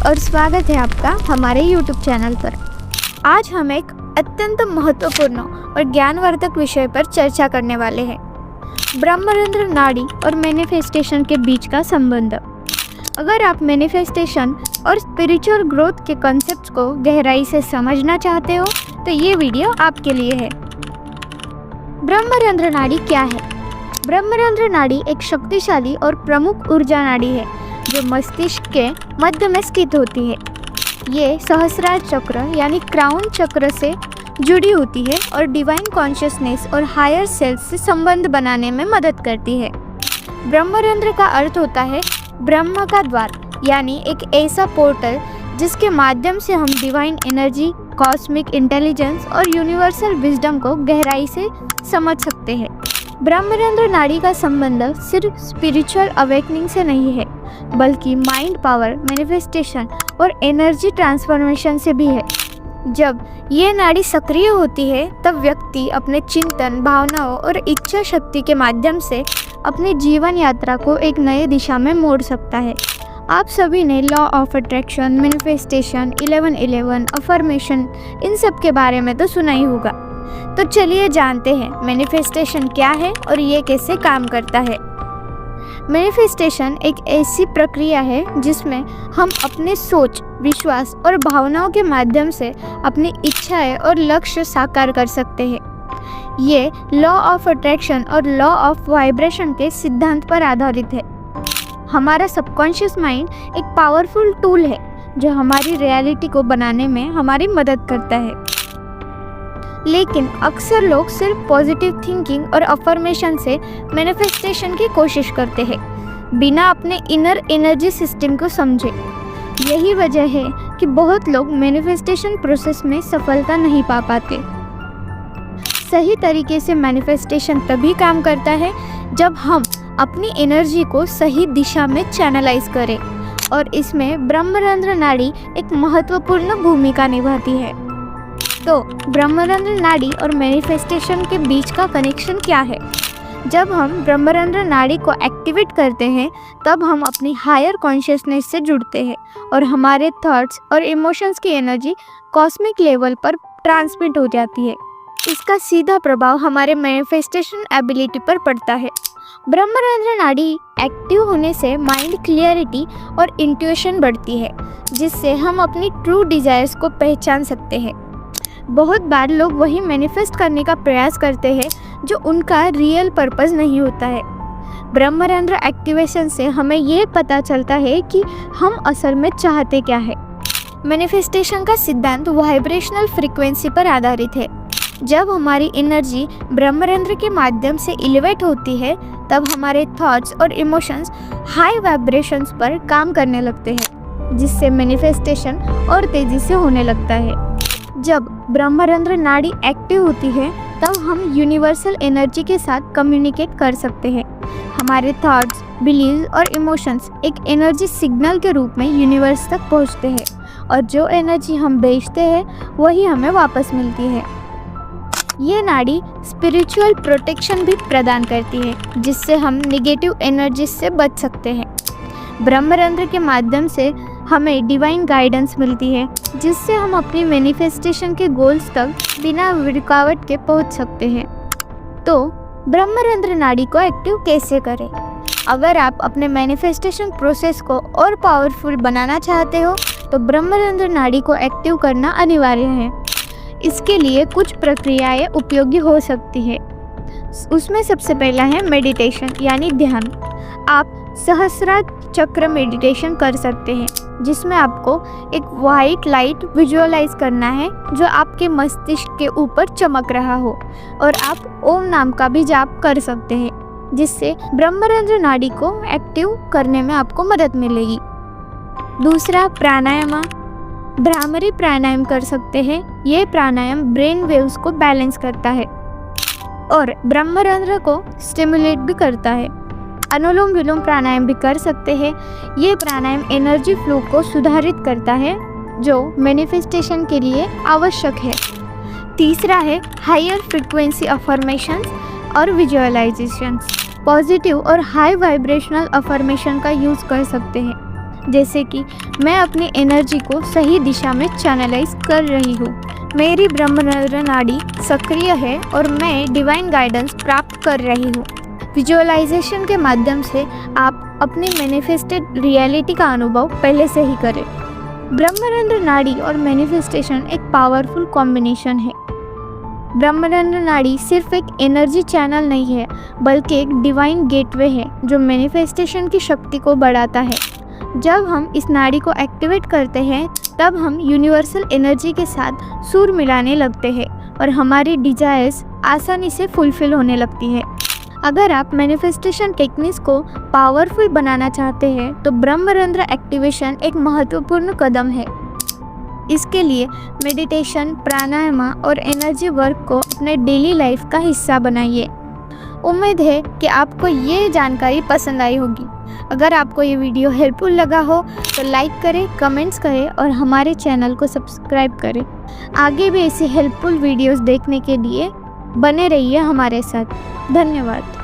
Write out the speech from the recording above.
और स्वागत है आपका हमारे YouTube चैनल पर। आज हम एक अत्यंत महत्वपूर्ण और ज्ञानवर्धक विषय पर चर्चा करने वाले हैं, ब्रह्मरंध्र नाड़ी और मैनिफेस्टेशन के बीच का संबंध। अगर आप मैनिफेस्टेशन और स्पिरिचुअल ग्रोथ के कॉन्सेप्ट्स को गहराई से समझना चाहते हो तो ये वीडियो आपके लिए है। ब्रह्मरंध्र नाड़ी क्या है? ब्रह्मरंध्र नाड़ी एक शक्तिशाली और प्रमुख ऊर्जा नाड़ी है जो मस्तिष्क के मध्य में स्थित होती है। ये सहस्रार चक्र यानी क्राउन चक्र से जुड़ी होती है और डिवाइन कॉन्शियसनेस और हायर सेल्फ से संबंध बनाने में मदद करती है। ब्रह्मरंध्र का अर्थ होता है ब्रह्म का द्वार, यानी एक ऐसा पोर्टल जिसके माध्यम से हम डिवाइन एनर्जी, कॉस्मिक इंटेलिजेंस और यूनिवर्सल विजडम को गहराई से समझ सकते हैं। ब्रह्मरंध्र नाड़ी का संबंध सिर्फ स्पिरिचुअल अवेकनिंग से नहीं है, बल्कि माइंड पावर, मैनिफेस्टेशन और एनर्जी ट्रांसफॉर्मेशन से भी है। जब ये नाड़ी सक्रिय होती है तब व्यक्ति अपने चिंतन, भावनाओं और इच्छा शक्ति के माध्यम से अपनी जीवन यात्रा को एक नए दिशा में मोड़ सकता है। आप सभी ने law of attraction, manifestation, 1111, affirmation, इन सब के बारे में तो सुना ही होगा। तो चलिए जानते हैं मैनिफेस्टेशन क्या है और ये कैसे काम करता है। मैनिफेस्टेशन एक ऐसी प्रक्रिया है जिसमें हम अपने सोच, विश्वास और भावनाओं के माध्यम से अपनी इच्छाएं और लक्ष्य साकार कर सकते हैं। ये लॉ ऑफ अट्रैक्शन और लॉ ऑफ वाइब्रेशन के सिद्धांत पर आधारित है। हमारा सबकॉन्शियस माइंड एक पावरफुल टूल है जो हमारी रियलिटी को बनाने में हमारी मदद करता है। लेकिन अक्सर लोग सिर्फ पॉजिटिव थिंकिंग और अफर्मेशन से मैनिफेस्टेशन की कोशिश करते हैं, बिना अपने इनर एनर्जी सिस्टम को समझे। यही वजह है कि बहुत लोग मैनिफेस्टेशन प्रोसेस में सफलता नहीं पा पाते। सही तरीके से मैनिफेस्टेशन तभी काम करता है जब हम अपनी एनर्जी को सही दिशा में चैनलाइज करें, और इसमें ब्रह्मरंध्र नाड़ी एक महत्वपूर्ण भूमिका निभाती है। तो ब्रह्मरंध्र नाड़ी और मैनिफेस्टेशन के बीच का कनेक्शन क्या है? जब हम ब्रह्मरंध्र नाड़ी को एक्टिवेट करते हैं तब हम अपनी हायर कॉन्शियसनेस से जुड़ते हैं और हमारे थॉट्स और इमोशंस की एनर्जी कॉस्मिक लेवल पर ट्रांसमिट हो जाती है। इसका सीधा प्रभाव हमारे मैनिफेस्टेशन एबिलिटी पर पड़ता है। ब्रह्मरंध्र नाड़ी एक्टिव होने से माइंड क्लियरिटी और इंट्यूशन बढ़ती है, जिससे हम अपनी ट्रू डिजायर्स को पहचान सकते हैं। बहुत बार लोग वही मैनिफेस्ट करने का प्रयास करते हैं जो उनका रियल पर्पस नहीं होता है। ब्रह्मरंध्र एक्टिवेशन से हमें ये पता चलता है कि हम असल में चाहते क्या है। मैनिफेस्टेशन का सिद्धांत वाइब्रेशनल फ्रीक्वेंसी पर आधारित है। जब हमारी एनर्जी ब्रह्मरंध्र के माध्यम से एलिवेट होती है तब हमारे थॉट्स और इमोशंस हाई वाइब्रेशंस पर काम करने लगते हैं, जिससे मैनिफेस्टेशन और तेज़ी से होने लगता है। जब ब्रह्मरंध्र नाड़ी एक्टिव होती है तब हम यूनिवर्सल एनर्जी के साथ कम्युनिकेट कर सकते हैं। हमारे थॉट्स, बिलीव्स और इमोशंस एक एनर्जी सिग्नल के रूप में यूनिवर्स तक पहुंचते हैं, और जो एनर्जी हम भेजते हैं वही हमें वापस मिलती है। ये नाड़ी स्पिरिचुअल प्रोटेक्शन भी प्रदान करती है, जिससे हम नेगेटिव एनर्जी से बच सकते हैं। ब्रह्मरंध्र के माध्यम से हमें डिवाइन गाइडेंस मिलती है, जिससे हम अपनी मैनिफेस्टेशन के गोल्स तक बिना रुकावट के पहुंच सकते हैं। तो ब्रह्मरंध्र नाड़ी को एक्टिव कैसे करें? अगर आप अपने मैनिफेस्टेशन प्रोसेस को और पावरफुल बनाना चाहते हो तो ब्रह्मरंध्र नाड़ी को एक्टिव करना अनिवार्य है। इसके लिए कुछ प्रक्रियाएं उपयोगी हो सकती है। उसमें सबसे पहला है मेडिटेशन यानी ध्यान। आप सहस्रार चक्र मेडिटेशन कर सकते हैं, जिसमें आपको एक वाइट लाइट विजुअलाइज करना है जो आपके मस्तिष्क के ऊपर चमक रहा हो, और आप ओम नाम का भी जाप कर सकते हैं, जिससे ब्रह्मरंध्र नाड़ी को एक्टिव करने में आपको मदद मिलेगी। दूसरा, प्राणायाम। भ्रामरी प्राणायाम कर सकते हैं। ये प्राणायाम ब्रेन वेव्स को बैलेंस करता है और ब्रह्मरंध्र को स्टिमुलेट भी करता है। अनुलोम विलोम प्राणायाम भी कर सकते हैं। ये प्राणायाम एनर्जी फ्लो को सुधारित करता है जो मैनिफेस्टेशन के लिए आवश्यक है। तीसरा है हायर फ्रीक्वेंसी अफर्मेशंस और विजुअलाइजेशंस। पॉजिटिव और हाई वाइब्रेशनल अफर्मेशन का यूज़ कर सकते हैं। जैसे कि मैं अपनी एनर्जी को सही दिशा में चैनलाइज कर रही हूँ, मेरी ब्रह्मरंध्र नाड़ी सक्रिय है और मैं डिवाइन गाइडेंस प्राप्त कर रही हूँ। विजुअलाइजेशन के माध्यम से आप अपनी मैनिफेस्टेड रियलिटी का अनुभव पहले से ही करें। ब्रह्मरंध्र नाड़ी और मैनिफेस्टेशन एक पावरफुल कॉम्बिनेशन है। ब्रह्मरंध्र नाड़ी सिर्फ एक एनर्जी चैनल नहीं है, बल्कि एक डिवाइन गेटवे है जो मैनिफेस्टेशन की शक्ति को बढ़ाता है। जब हम इस नाड़ी को एक्टिवेट करते हैं, तब हम यूनिवर्सल एनर्जी के साथ सुर मिलाने लगते हैं और हमारी डिजायर्स आसानी से फुलफिल होने लगती है। अगर आप मैनिफेस्टेशन टेक्निक्स को पावरफुल बनाना चाहते हैं, तो ब्रह्मरंध्र एक्टिवेशन एक महत्वपूर्ण कदम है। इसके लिए मेडिटेशन, प्राणायाम और एनर्जी वर्क को अपने डेली लाइफ का हिस्सा बनाइए। उम्मीद है कि आपको ये जानकारी पसंद आई होगी। अगर आपको ये वीडियो हेल्पफुल लगा हो तो लाइक करें, कमेंट्स करें और हमारे चैनल को सब्सक्राइब करें। आगे भी ऐसी हेल्पफुल वीडियोस देखने के लिए बने रहिए हमारे साथ। धन्यवाद।